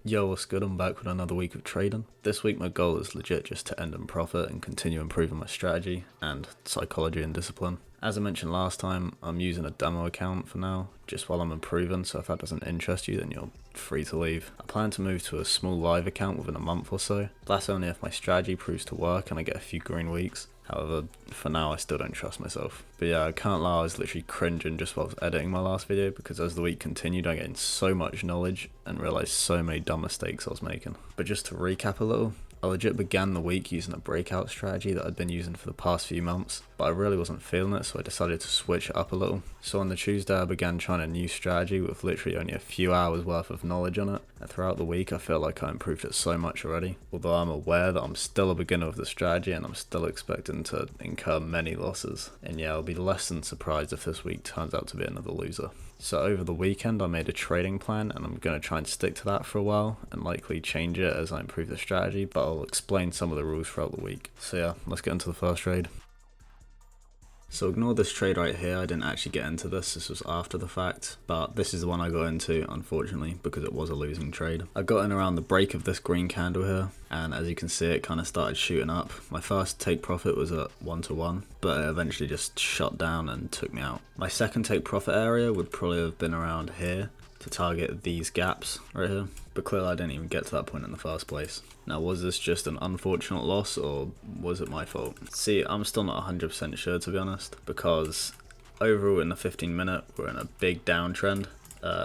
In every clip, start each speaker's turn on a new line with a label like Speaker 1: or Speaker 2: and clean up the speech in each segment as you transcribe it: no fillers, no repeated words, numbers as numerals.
Speaker 1: Yo, what's good? I'm back with another week of trading. This week my goal is legit just to end in profit and continue improving my strategy and psychology and discipline. As I mentioned last time, I'm using a demo account for now, just while I'm improving, so if that doesn't interest you then you're free to leave. I plan to move to a small live account within a month or so. That's only if my strategy proves to work and I get a few green weeks. However, for now I still don't trust myself. But yeah, I can't lie, I was literally cringing just while I was editing my last video because as the week continued I gained so much knowledge and realised so many dumb mistakes I was making. But just to recap a little, I legit began the week using a breakout strategy that I'd been using for the past few months, but I really wasn't feeling it, so I decided to switch it up a little. So on the Tuesday I began trying a new strategy with literally only a few hours worth of knowledge on it, and throughout the week I feel like I improved it so much already, although I'm aware that I'm still a beginner with the strategy and I'm still expecting to incur many losses. And yeah, I'll be less than surprised if this week turns out to be another loser. So over the weekend I made a trading plan and I'm going to try and stick to that for a while and likely change it as I improve the strategy, but I'll explain some of the rules throughout the week. So yeah, let's get into the first trade. So ignore this trade right here, I didn't actually get into this was after the fact, but this is the one I got into unfortunately because it was a losing trade. I got in around the break of this green candle here, and as you can see it kind of started shooting up. My first take profit was at 1-to-1, but it eventually just shut down and took me out. My second take profit area would probably have been around here to target these gaps right here, but clearly I didn't even get to that point in the first place. Now, was this just an unfortunate loss or was it my fault? See, I'm still not 100% sure to be honest, because overall in the 15 minute we're in a big downtrend,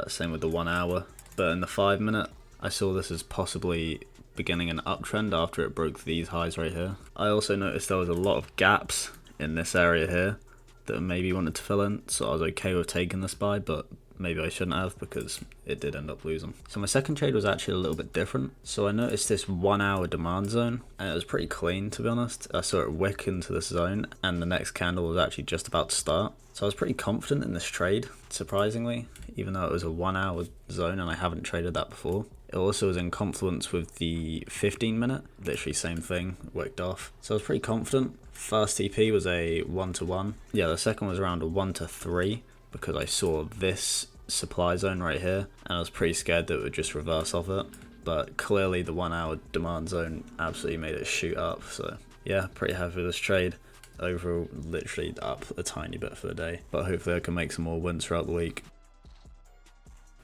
Speaker 1: same with the 1 hour, but in the 5 minute I saw this as possibly beginning an uptrend after it broke these highs right here. I also noticed there was a lot of gaps in this area here that maybe wanted to fill in, so I was okay with taking this buy, but maybe I shouldn't have because it did end up losing. So my second trade was actually a little bit different. So I noticed this 1 hour demand zone and it was pretty clean to be honest. I saw it wick into this zone and the next candle was actually just about to start. So I was pretty confident in this trade, surprisingly, even though it was a 1 hour zone and I haven't traded that before. It also was in confluence with the 15 minute, literally same thing, wicked off. So I was pretty confident. First TP was a 1-to-1. Yeah, the second was around a 1-to-3. Because I saw this supply zone right here and I was pretty scared that it would just reverse off it, but clearly the 1 hour demand zone absolutely made it shoot up. So yeah, pretty happy with this trade. Overall literally up a tiny bit for the day, but hopefully I can make some more wins throughout the week.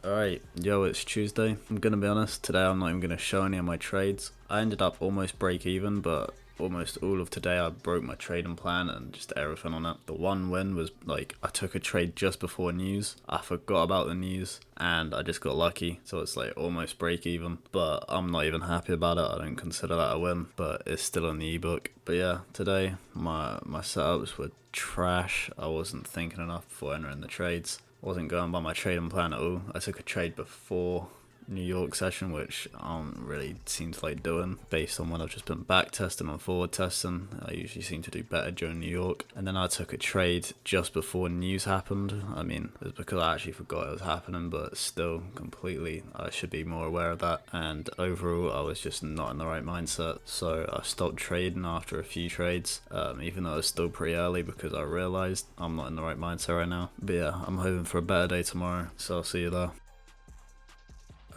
Speaker 1: Alright, yo, it's Tuesday. I'm gonna be honest, today I'm not even gonna show any of my trades. I ended up almost break even, but almost all of today I broke my trading plan and just everything on it. The one win was like I took a trade just before news. I forgot about the news and I just got lucky, so it's like almost break even, but I'm not even happy about it. I don't consider that a win, but it's still in the ebook. But yeah, today my setups were trash. I wasn't thinking enough before entering the trades. Wasn't going by my trading plan at all. I took a trade before New York session, which I don't really seem to like doing based on when I've just been back testing and forward testing. I usually seem to do better during New York. And then I took a trade just before news happened. I mean, it's because I actually forgot it was happening, but still completely I should be more aware of that. And overall I was just not in the right mindset, so I stopped trading after a few trades, even though it was still pretty early because I realized I'm not in the right mindset right now. But yeah, I'm hoping for a better day tomorrow, so I'll see you there.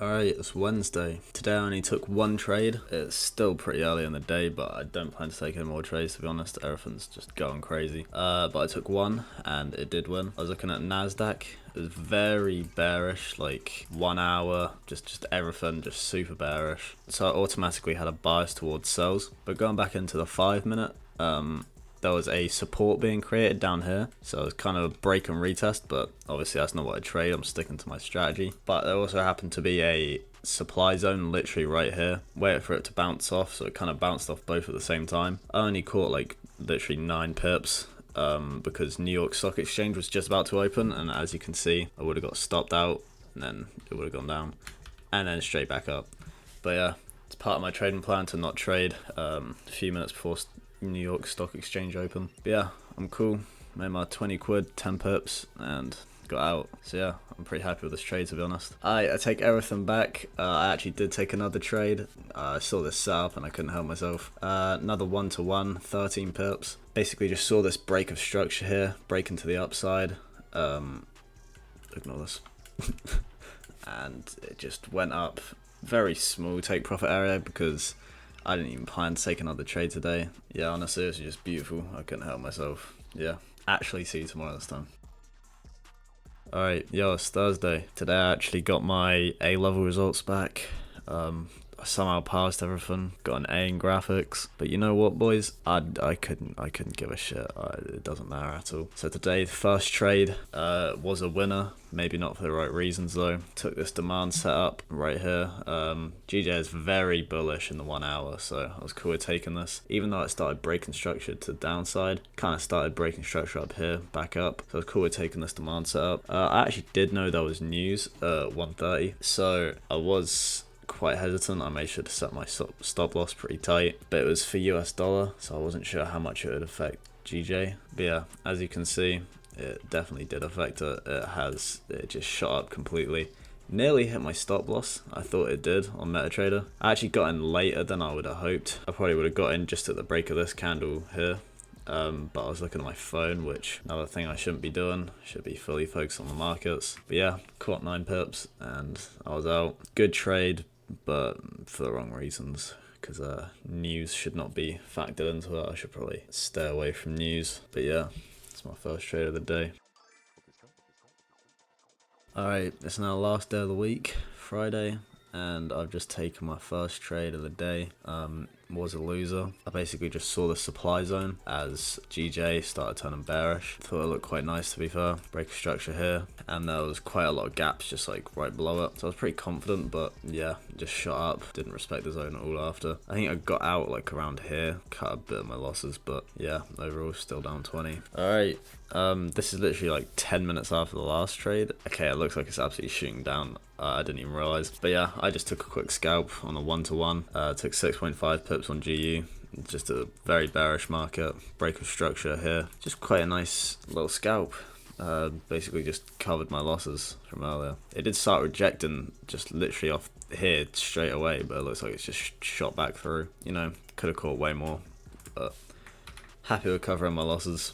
Speaker 1: Alright, it's Wednesday. Today I only took one trade. It's still pretty early in the day, but I don't plan to take any more trades to be honest. Everything's just going crazy. But I took one and it did win. I was looking at NASDAQ. It was very bearish, like 1 hour, just everything, just super bearish. So I automatically had a bias towards sells. But going back into the 5 minute, there was a support being created down here, so it was kind of a break and retest, but obviously that's not what I trade. I'm sticking to my strategy. But there also happened to be a supply zone literally right here, waited for it to bounce off, so it kind of bounced off both at the same time. I only caught like literally 9 pips because New York Stock Exchange was just about to open, and as you can see I would have got stopped out and then it would have gone down and then straight back up. But yeah, it's part of my trading plan to not trade a few minutes before New York Stock Exchange open. But yeah, I'm cool. Made my 20 quid, 10 pips, and got out. So yeah, I'm pretty happy with this trade to be honest. I take everything back. I actually did take another trade. I saw this setup and I couldn't help myself. Another 1-to-1, 13 pips. Basically just saw this break of structure here, break into the upside. Ignore this. And it just went up very small take profit area because I didn't even plan to take another trade today. Yeah, honestly, it's just beautiful. I couldn't help myself. Yeah, actually see you tomorrow this time. Alright, yo, it's Thursday. Today I actually got my A-level results back. I somehow passed everything, got an A in graphics. But you know what, boys? I couldn't give a shit. It doesn't matter at all. So today, the first trade was a winner. Maybe not for the right reasons though. Took this demand setup right here. GJ is very bullish in the 1 hour, so I was cool with taking this. Even though it started breaking structure to the downside, kind of started breaking structure up here, back up. So I was cool with taking this demand setup. I actually did know that was news at 1:30, so I was quite hesitant. I made sure to set my stop loss pretty tight, but it was for US dollar, so I wasn't sure how much it would affect GJ. But yeah, as you can see, it definitely did affect it. It just shot up completely. Nearly hit my stop loss. I thought it did on MetaTrader. I actually got in later than I would have hoped. I probably would have got in just at the break of this candle here. But I was looking at my phone, which another thing I shouldn't be doing. Should be fully focused on the markets. But yeah, caught 9 pips and I was out. Good trade, but for the wrong reasons, because news should not be factored into it. I should probably stay away from news. But yeah, it's my first trade of the day. Alright, it's now last day of the week, Friday, and I've just taken my first trade of the day. Was a loser. I basically just saw the supply zone as GJ started turning bearish. Thought it looked quite nice, to be fair. Break of structure here, and there was quite a lot of gaps just like right below it. So I was pretty confident, but yeah, just shot up. Didn't respect the zone at all after. I think I got out like around here, cut a bit of my losses, but yeah, overall still down 20. Alright, this is literally like 10 minutes after the last trade. Okay, it looks like it's absolutely shooting down. I didn't even realize. But yeah, I just took a quick scalp on a 1-to-1. Took 6.5 pips on GU. Just a very bearish market. Break of structure here. Just quite a nice little scalp. Basically just covered my losses from earlier. It did start rejecting just literally off here straight away, but it looks like it's just shot back through. You know, could have caught way more, but happy with covering my losses.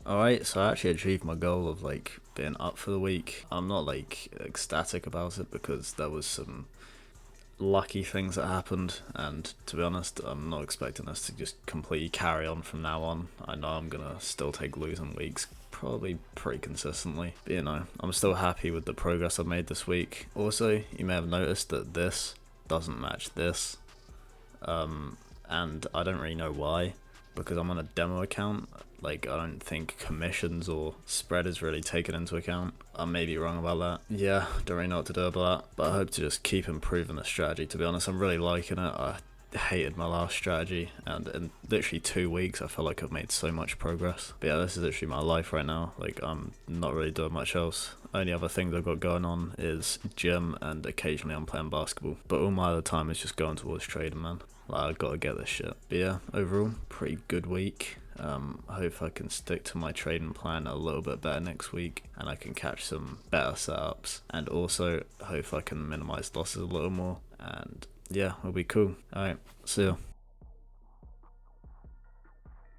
Speaker 1: Alright, so I actually achieved my goal of like being up for the week. I'm not like ecstatic about it because there was some lucky things that happened, and to be honest, I'm not expecting this to just completely carry on from now on. I know I'm gonna still take losing weeks probably pretty consistently, but you know, I'm still happy with the progress I've made this week. Also, you may have noticed that this doesn't match this, and I don't really know why, because I'm on a demo account. Like, I don't think commissions or spread is really taken into account. I may be wrong about that. Yeah, don't really know what to do about that, but I hope to just keep improving the strategy. To be honest, I'm really liking it. I hated my last strategy, and in literally 2 weeks I feel like I've made so much progress. But yeah, this is literally my life right now. Like, I'm not really doing much else. Only other things I've got going on is gym, and occasionally I'm playing basketball, but all my other time is just going towards trading, man. Like, I've got to get this shit. But yeah, overall, pretty good week. I hope I can stick to my trading plan a little bit better next week, and I can catch some better setups, and also hope I can minimize losses a little more, and yeah, it'll be cool. Alright, see ya.